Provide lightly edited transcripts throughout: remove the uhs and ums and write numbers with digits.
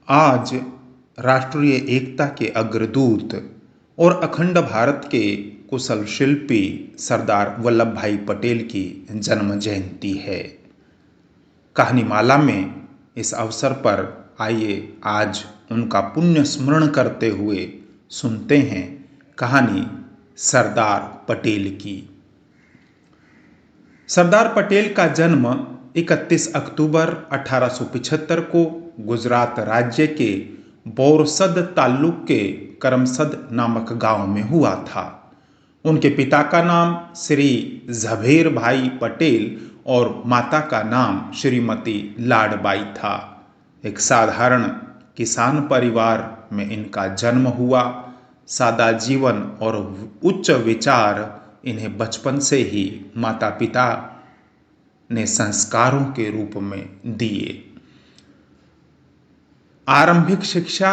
आज राष्ट्रीय एकता के अग्रदूत और अखंड भारत के कुशल शिल्पी सरदार वल्लभ भाई पटेल की जन्म जयंती है। कहानीमाला में इस अवसर पर आइए आज उनका पुण्य स्मरण करते हुए सुनते हैं कहानी सरदार पटेल की। सरदार पटेल का जन्म 31 अक्टूबर 1875 को गुजरात राज्य के बोरसद ताल्लुक के करमसद नामक गांव में हुआ था। उनके पिता का नाम श्री झवेर भाई पटेल और माता का नाम श्रीमती लाडबाई था। एक साधारण किसान परिवार में इनका जन्म हुआ। सादा जीवन और उच्च विचार इन्हें बचपन से ही माता पिता ने संस्कारों के रूप में दिए। आरंभिक शिक्षा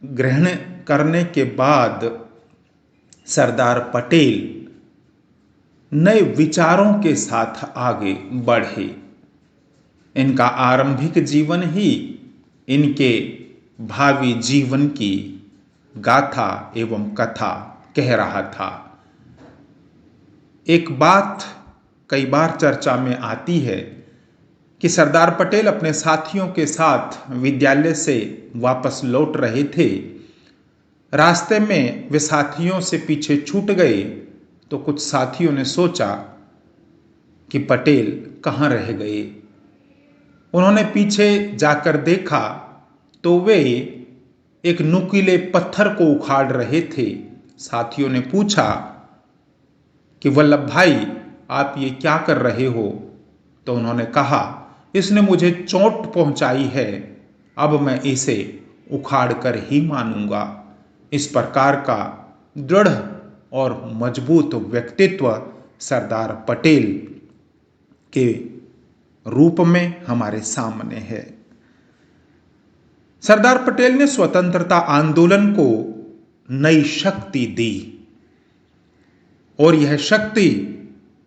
ग्रहण करने के बाद सरदार पटेल नए विचारों के साथ आगे बढ़े। इनका आरंभिक जीवन ही इनके भावी जीवन की गाथा एवं कथा कह रहा था। एक बात कई बार चर्चा में आती है कि सरदार पटेल अपने साथियों के साथ विद्यालय से वापस लौट रहे थे। रास्ते में वे साथियों से पीछे छूट गए तो कुछ साथियों ने सोचा कि पटेल कहाँ रह गए। उन्होंने पीछे जाकर देखा तो वे एक नुकीले पत्थर को उखाड़ रहे थे। साथियों ने पूछा कि वल्लभ भाई आप ये क्या कर रहे हो? तो उन्होंने कहा इसने मुझे चोट पहुंचाई है, अब मैं इसे उखाड़ कर ही मानूंगा। इस प्रकार का दृढ़ और मजबूत व्यक्तित्व सरदार पटेल के रूप में हमारे सामने है। सरदार पटेल ने स्वतंत्रता आंदोलन को नई शक्ति दी और यह शक्ति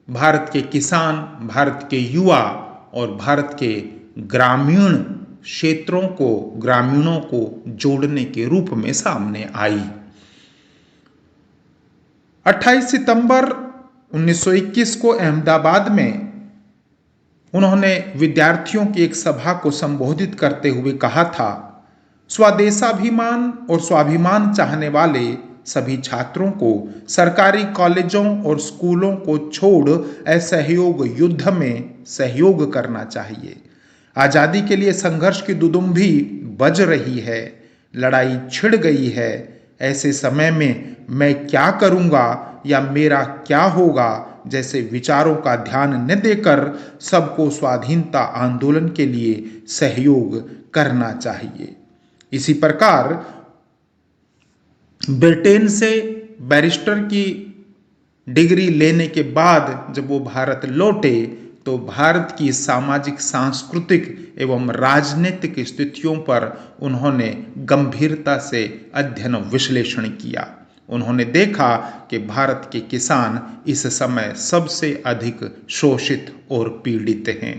भारत के किसान, भारत के युवा और भारत के ग्रामीणों को जोड़ने के रूप में सामने आई। 28 सितंबर 1921 को अहमदाबाद में उन्होंने विद्यार्थियों की एक सभा को संबोधित करते हुए कहा था, स्वदेशाभिमान और स्वाभिमान चाहने वाले सभी छात्रों को सरकारी कॉलेजों और स्कूलों को छोड़ असहयोग युद्ध में सहयोग करना चाहिए। आजादी के लिए संघर्ष की दुदुम्भी बज रही है, लड़ाई छिड़ गई है। ऐसे समय में मैं क्या करूंगा या मेरा क्या होगा जैसे विचारों का ध्यान न देकर सबको स्वाधीनता आंदोलन के लिए सहयोग करना चाहिए। इसी प्रकार ब्रिटेन से बैरिस्टर की डिग्री लेने के बाद जब वो भारत लौटे तो भारत की सामाजिक, सांस्कृतिक एवं राजनीतिक स्थितियों पर उन्होंने गंभीरता से अध्ययन विश्लेषण किया। उन्होंने देखा कि भारत के किसान इस समय सबसे अधिक शोषित और पीड़ित हैं।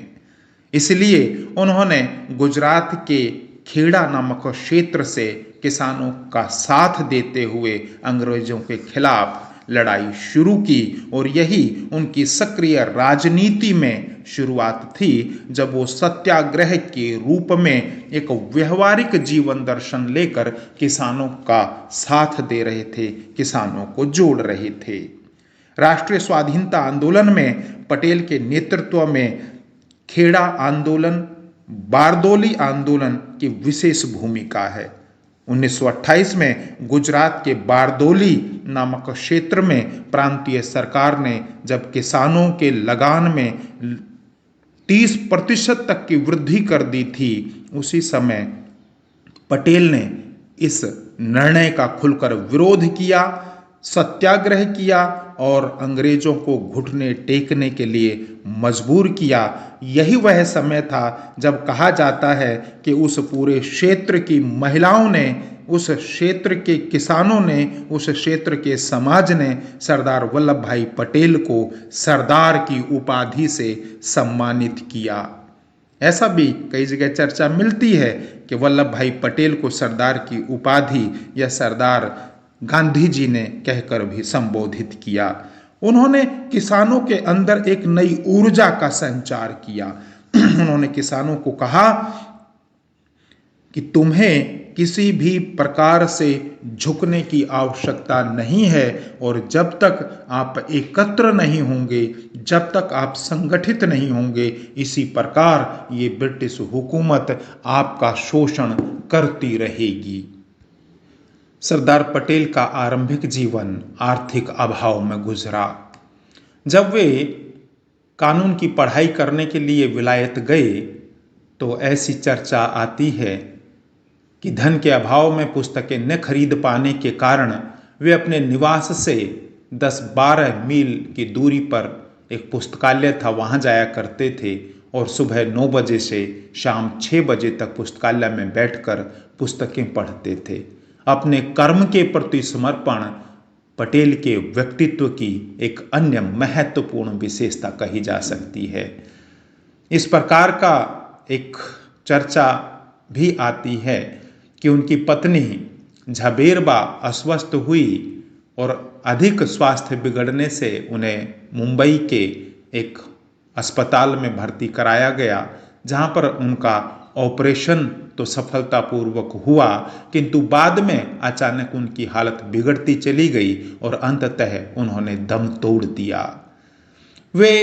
इसलिए उन्होंने गुजरात के खेड़ा नामक क्षेत्र से किसानों का साथ देते हुए अंग्रेजों के खिलाफ लड़ाई शुरू की और यही उनकी सक्रिय राजनीति में शुरुआत थी, जब वो सत्याग्रह के रूप में एक व्यवहारिक जीवन दर्शन लेकर किसानों का साथ दे रहे थे, किसानों को जोड़ रहे थे। राष्ट्रीय स्वाधीनता आंदोलन में पटेल के नेतृत्व में खेड़ा आंदोलन, बारदोली आंदोलन की विशेष भूमिका है। 1928 में गुजरात के बारदोली नामक क्षेत्र में प्रांतीय सरकार ने जब किसानों के लगान में 30% तक की वृद्धि कर दी थी, उसी समय पटेल ने इस निर्णय का खुलकर विरोध किया, सत्याग्रह किया और अंग्रेजों को घुटने टेकने के लिए मजबूर किया। यही वह समय था जब कहा जाता है कि उस पूरे क्षेत्र की महिलाओं ने, उस क्षेत्र के किसानों ने, उस क्षेत्र के समाज ने सरदार वल्लभ भाई पटेल को सरदार की उपाधि से सम्मानित किया। ऐसा भी कई जगह चर्चा मिलती है कि वल्लभ भाई पटेल को सरदार की उपाधि या सरदार गांधी जी ने कहकर भी संबोधित किया। उन्होंने किसानों के अंदर एक नई ऊर्जा का संचार किया। उन्होंने किसानों को कहा कि तुम्हें किसी भी प्रकार से झुकने की आवश्यकता नहीं है, और जब तक आप एकत्र नहीं होंगे, जब तक आप संगठित नहीं होंगे, इसी प्रकार ये ब्रिटिश हुकूमत आपका शोषण करती रहेगी। सरदार पटेल का आरंभिक जीवन आर्थिक अभाव में गुजरा। जब वे कानून की पढ़ाई करने के लिए विलायत गए तो ऐसी चर्चा आती है कि धन के अभाव में पुस्तकें न खरीद पाने के कारण वे अपने निवास से 10-12 मील की दूरी पर एक पुस्तकालय था, वहाँ जाया करते थे और सुबह 9 बजे से शाम 6 बजे तक पुस्तकालय में बैठकर पुस्तकें पढ़ते थे। अपने कर्म के प्रति समर्पण पटेल के व्यक्तित्व की एक अन्य महत्वपूर्ण विशेषता कही जा सकती है। इस प्रकार का एक चर्चा भी आती है कि उनकी पत्नी झबेरबा अस्वस्थ हुई और अधिक स्वास्थ्य बिगड़ने से उन्हें मुंबई के एक अस्पताल में भर्ती कराया गया, जहां पर उनका ऑपरेशन तो सफलतापूर्वक हुआ, किंतु बाद में अचानक उनकी हालत बिगड़ती चली गई और अंततः उन्होंने दम तोड़ दिया। वे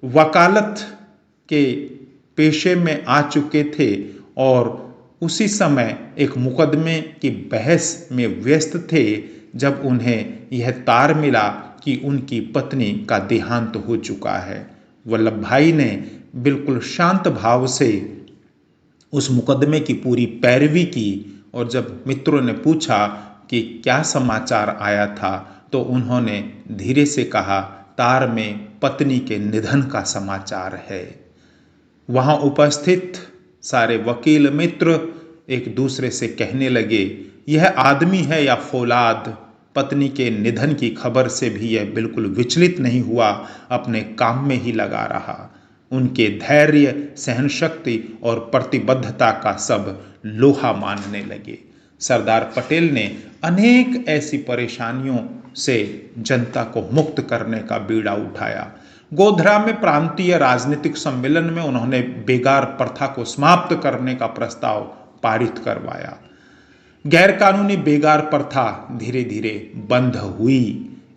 वकालत के पेशे में आ चुके थे और उसी समय एक मुकदमे की बहस में व्यस्त थे जब उन्हें यह तार मिला कि उनकी पत्नी का देहांत हो चुका है। वल्लभ भाई ने बिल्कुल शांत भाव से उस मुकदमे की पूरी पैरवी की, और जब मित्रों ने पूछा कि क्या समाचार आया था तो उन्होंने धीरे से कहा, तार में पत्नी के निधन का समाचार है। वहां उपस्थित सारे वकील मित्र एक दूसरे से कहने लगे, यह आदमी है या फौलाद। पत्नी के निधन की खबर से भी यह बिल्कुल विचलित नहीं हुआ, अपने काम में ही लगा रहा। उनके धैर्य, सहनशक्ति और प्रतिबद्धता का सब लोहा मानने लगे। सरदार पटेल ने अनेक ऐसी परेशानियों से जनता को मुक्त करने का बीड़ा उठाया। गोधरा में प्रांतीय राजनीतिक सम्मेलन में उन्होंने बेगार प्रथा को समाप्त करने का प्रस्ताव पारित करवाया। गैरकानूनी बेगार प्रथा धीरे धीरे बंद हुई।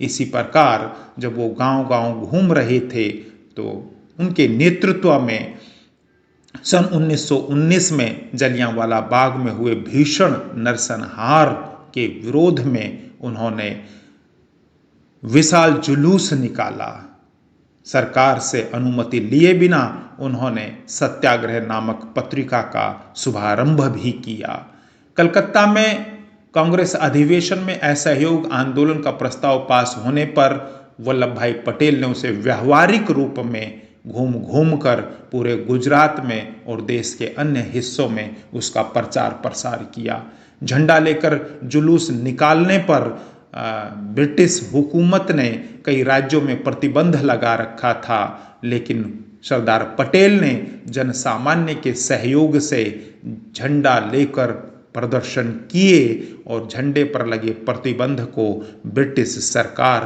इसी प्रकार जब वो गांव-गांव घूम रहे थे तो उनके नेतृत्व में सन 1919 में जलियांवाला बाग में हुए भीषण नरसंहार के विरोध में उन्होंने विशाल जुलूस निकाला। सरकार से अनुमति लिए बिना उन्होंने सत्याग्रह नामक पत्रिका का शुभारंभ भी किया। कलकत्ता में कांग्रेस अधिवेशन में असहयोग आंदोलन का प्रस्ताव पास होने पर वल्लभ भाई पटेल ने उसे व्यवहारिक रूप में घूम घूम कर पूरे गुजरात में और देश के अन्य हिस्सों में उसका प्रचार प्रसार किया। झंडा लेकर जुलूस निकालने पर ब्रिटिश हुकूमत ने कई राज्यों में प्रतिबंध लगा रखा था, लेकिन सरदार पटेल ने जनसामान्य के सहयोग से झंडा लेकर प्रदर्शन किए और झंडे पर लगे प्रतिबंध को ब्रिटिश सरकार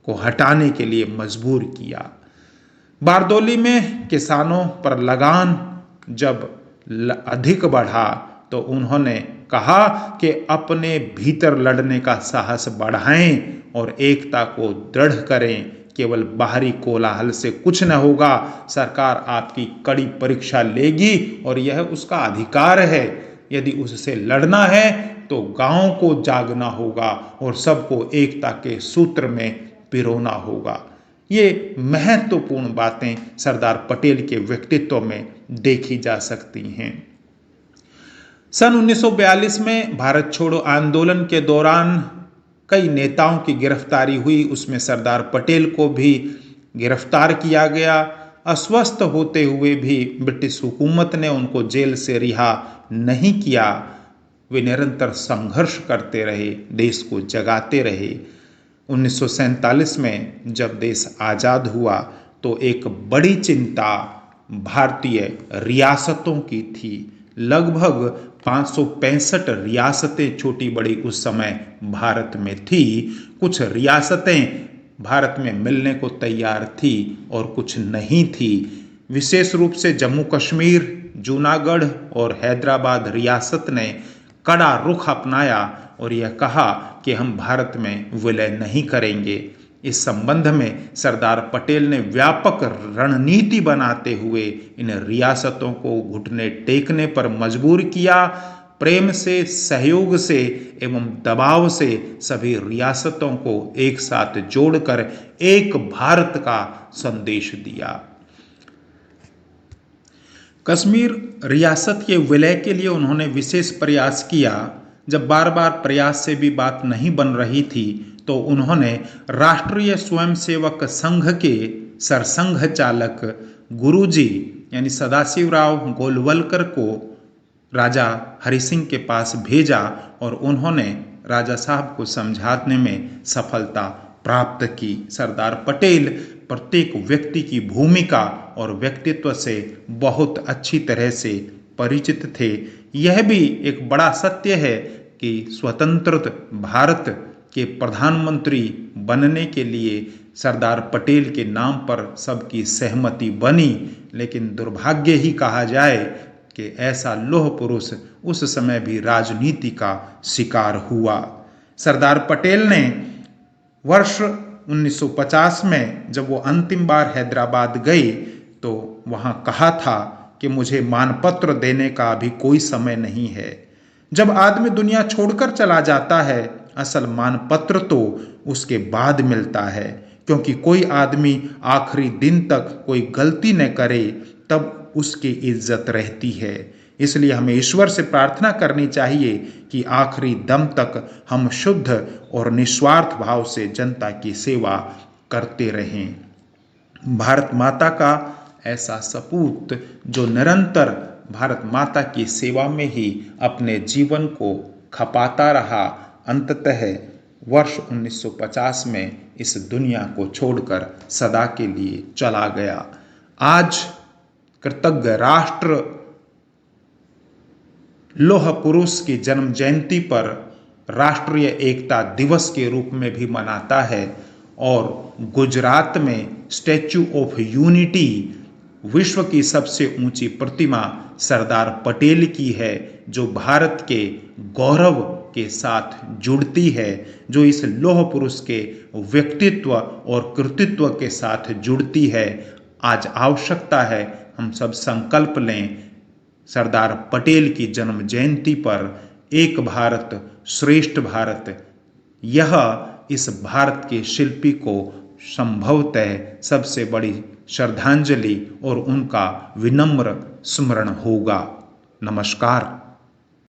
को हटाने के लिए मजबूर किया। बारदौली में किसानों पर लगान जब अधिक बढ़ा तो उन्होंने कहा कि अपने भीतर लड़ने का साहस बढ़ाएं और एकता को दृढ़ करें। केवल बाहरी कोलाहल से कुछ न होगा। सरकार आपकी कड़ी परीक्षा लेगी और यह उसका अधिकार है। यदि उससे लड़ना है तो गांव को जागना होगा और सबको एकता के सूत्र में पिरोना होगा। ये महत्वपूर्ण बातें सरदार पटेल के व्यक्तित्व में देखी जा सकती हैं। सन 1942 में भारत छोड़ो आंदोलन के दौरान कई नेताओं की गिरफ्तारी हुई। उसमें सरदार पटेल को भी गिरफ्तार किया गया। अस्वस्थ होते हुए भी ब्रिटिश हुकूमत ने उनको जेल से रिहा नहीं किया। वे निरंतर संघर्ष करते रहे, देश को जगाते रहे। 1947 में जब देश आज़ाद हुआ तो एक बड़ी चिंता भारतीय रियासतों की थी। लगभग 565 रियासतें छोटी बड़ी उस समय भारत में थी। कुछ रियासतें भारत में मिलने को तैयार थी और कुछ नहीं थी। विशेष रूप से जम्मू कश्मीर, जूनागढ़ और हैदराबाद रियासत ने कड़ा रुख अपनाया और यह कहा कि हम भारत में विलय नहीं करेंगे। इस संबंध में सरदार पटेल ने व्यापक रणनीति बनाते हुए इन रियासतों को घुटने टेकने पर मजबूर किया। प्रेम से, सहयोग से एवं दबाव से सभी रियासतों को एक साथ जोड़कर एक भारत का संदेश दिया। कश्मीर रियासत के विलय के लिए उन्होंने विशेष प्रयास किया। जब बार बार प्रयास से भी बात नहीं बन रही थी तो उन्होंने राष्ट्रीय स्वयंसेवक संघ के सरसंघ चालक गुरुजी यानी सदाशिवराव गोलवलकर को राजा हरि सिंह के पास भेजा और उन्होंने राजा साहब को समझाने में सफलता प्राप्त की। सरदार पटेल प्रत्येक व्यक्ति की भूमिका और व्यक्तित्व से बहुत अच्छी तरह से परिचित थे। यह भी एक बड़ा सत्य है कि स्वतंत्र भारत के प्रधानमंत्री बनने के लिए सरदार पटेल के नाम पर सबकी सहमति बनी, लेकिन दुर्भाग्य ही कहा जाए कि ऐसा लौह पुरुष उस समय भी राजनीति का शिकार हुआ। सरदार पटेल ने वर्ष 1950 में जब वो अंतिम बार हैदराबाद गए तो वहाँ कहा था कि मुझे मानपत्र देने का अभी कोई समय नहीं है। जब आदमी दुनिया छोड़कर चला जाता है, असल मानपत्र तो उसके बाद मिलता है, क्योंकि कोई आदमी आखिरी दिन तक कोई गलती न करे तब उसकी इज्जत रहती है। इसलिए हमें ईश्वर से प्रार्थना करनी चाहिए कि आखिरी दम तक हम शुद्ध और निस्वार्थ भाव से जनता की सेवा करते रहें। भारत माता का ऐसा सपूत जो निरंतर भारत माता की सेवा में ही अपने जीवन को खपाता रहा, अंततः वर्ष 1950 में इस दुनिया को छोड़कर सदा के लिए चला गया। आज कृतज्ञ राष्ट्र लौह पुरुष की जन्म जयंती पर राष्ट्रीय एकता दिवस के रूप में भी मनाता है और गुजरात में स्टैच्यू ऑफ यूनिटी विश्व की सबसे ऊंची प्रतिमा सरदार पटेल की है, जो भारत के गौरव के साथ जुड़ती है, जो इस लौह पुरुष के व्यक्तित्व और कृतित्व के साथ जुड़ती है। आज आवश्यकता है हम सब संकल्प लें, सरदार पटेल की जन्म जयंती पर एक भारत श्रेष्ठ भारत, यह इस भारत के शिल्पी को संभवतः सबसे बड़ी श्रद्धांजलि और उनका विनम्र स्मरण होगा। नमस्कार।